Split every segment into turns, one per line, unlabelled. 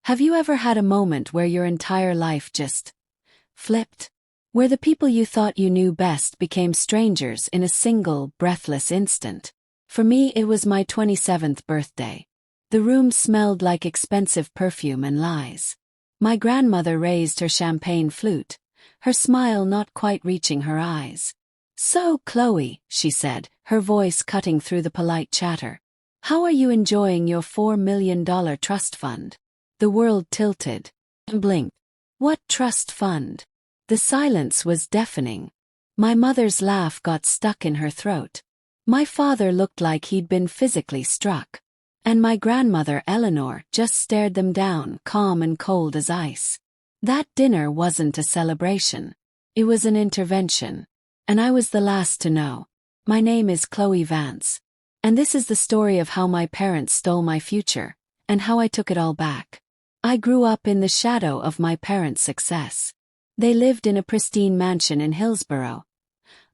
Have you ever had a moment where your entire life just flipped? Where the people you thought you knew best became strangers in a single, breathless instant? For me, it was my 27th birthday. The room smelled like expensive perfume and lies. My grandmother raised her champagne flute, her smile not quite reaching her eyes. "So, Chloe," she said, her voice cutting through the polite chatter. "How are you enjoying your $4 million trust fund?" The world tilted and blinked. What trust fund? The silence was deafening. My mother's laugh got stuck in her throat. My father looked like he'd been physically struck. And my grandmother Eleanor just stared them down, calm and cold as ice. That dinner wasn't a celebration. It was an intervention. And I was the last to know. My name is Chloe Vance. And this is the story of how my parents stole my future, and how I took it all back. I grew up in the shadow of my parents' success. They lived in a pristine mansion in Hillsborough.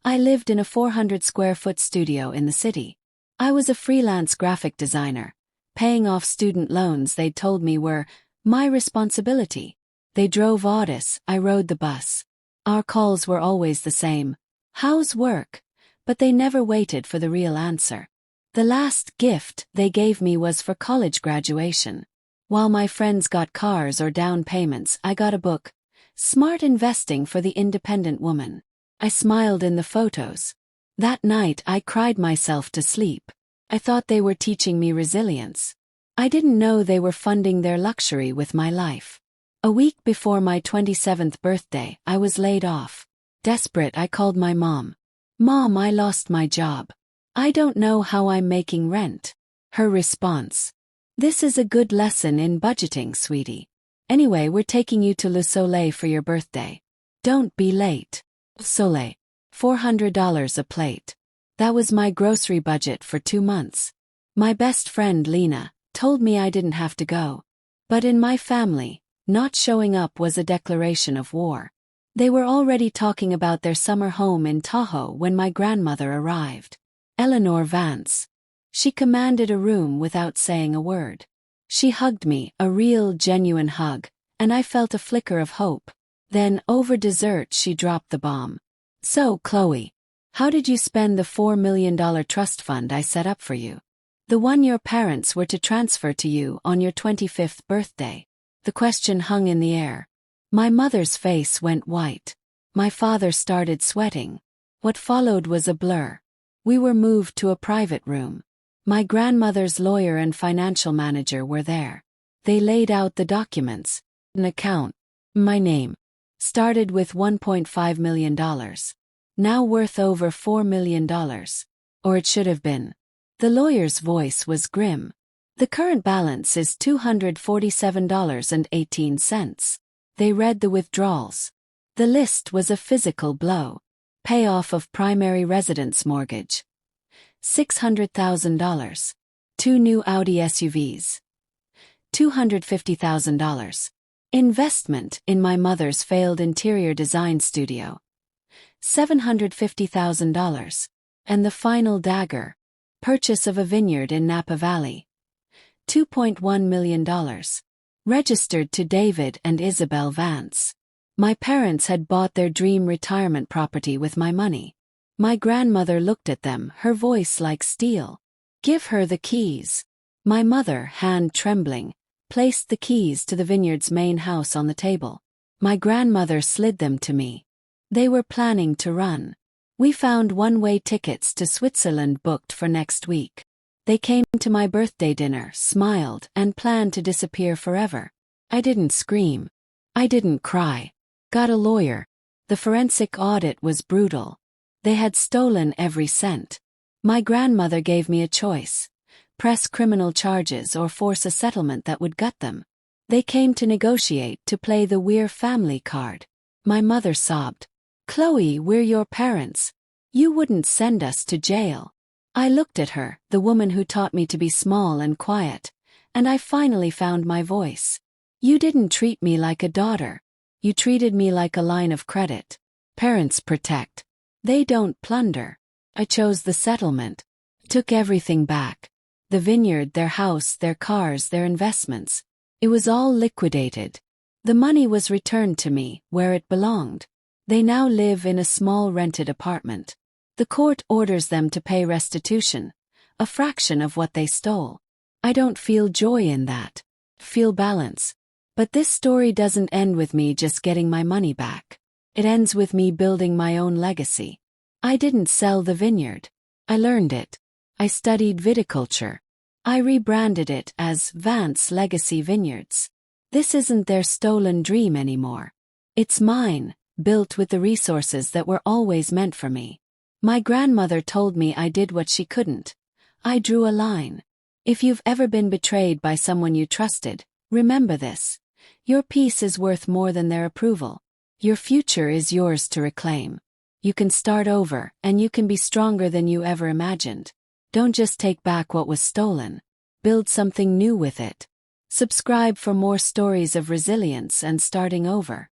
I lived in a 400-square-foot studio in the city. I was a freelance graphic designer, paying off student loans they'd told me were my responsibility. They drove Audis, I rode the bus. Our calls were always the same. "How's work?" But they never waited for the real answer. The last gift they gave me was for college graduation. While my friends got cars or down payments, I got a book, Smart Investing for the Independent Woman. I smiled in the photos. That night I cried myself to sleep. I thought they were teaching me resilience. I didn't know they were funding their luxury with my life. A week before my 27th birthday, I was laid off. Desperate, I called my mom. "Mom, I lost my job. I don't know how I'm making rent." Her response: "This is a good lesson in budgeting, sweetie. Anyway, we're taking you to Le Soleil for your birthday. Don't be late." Soleil. $400 a plate. That was my grocery budget for 2 months. My best friend Lena told me I didn't have to go. But in my family, not showing up was a declaration of war. They were already talking about their summer home in Tahoe when my grandmother arrived. Eleanor Vance. She commanded a room without saying a word. She hugged me, a real, genuine hug, and I felt a flicker of hope. Then, over dessert, she dropped the bomb. "So, Chloe, how did you spend the $4 million trust fund I set up for you? The one your parents were to transfer to you on your 25th birthday?" The question hung in the air. My mother's face went white. My father started sweating. What followed was a blur. We were moved to a private room. My grandmother's lawyer and financial manager were there. They laid out the documents. An account. My name. Started with $1.5 million. Now worth over $4 million. Or it should have been. The lawyer's voice was grim. "The current balance is $247.18. They read the withdrawals. The list was a physical blow. Payoff of primary residence mortgage. $600,000. 2 new Audi SUVs. $250,000. Investment in my mother's failed interior design studio. $750,000. And the final dagger. Purchase of a vineyard in Napa Valley. $2.1 million. Registered to David and Isabel Vance. My parents had bought their dream retirement property with my money. My grandmother looked at them, her voice like steel. "Give her the keys." My mother, hand trembling, placed the keys to the vineyard's main house on the table. My grandmother slid them to me. They were planning to run. We found one-way tickets to Switzerland booked for next week. They came to my birthday dinner, smiled, and planned to disappear forever. I didn't scream. I didn't cry. Got a lawyer. The forensic audit was brutal. They had stolen every cent. My grandmother gave me a choice: press criminal charges or force a settlement that would gut them. They came to negotiate, to play the "we're family" card. My mother sobbed. "Chloe, we're your parents. You wouldn't send us to jail." I looked at her, the woman who taught me to be small and quiet, and I finally found my voice. "You didn't treat me like a daughter. You treated me like a line of credit. Parents protect. They don't plunder." I chose the settlement. Took everything back. The vineyard, their house, their cars, their investments. It was all liquidated. The money was returned to me, where it belonged. They now live in a small rented apartment. The court orders them to pay restitution, a fraction of what they stole. I don't feel joy in that. Feel balance. But this story doesn't end with me just getting my money back. It ends with me building my own legacy. I didn't sell the vineyard. I learned it. I studied viticulture. I rebranded it as Vance Legacy Vineyards. This isn't their stolen dream anymore. It's mine, built with the resources that were always meant for me. My grandmother told me I did what she couldn't. I drew a line. If you've ever been betrayed by someone you trusted, remember this. Your peace is worth more than their approval. Your future is yours to reclaim. You can start over, and you can be stronger than you ever imagined. Don't just take back what was stolen. Build something new with it. Subscribe for more stories of resilience and starting over.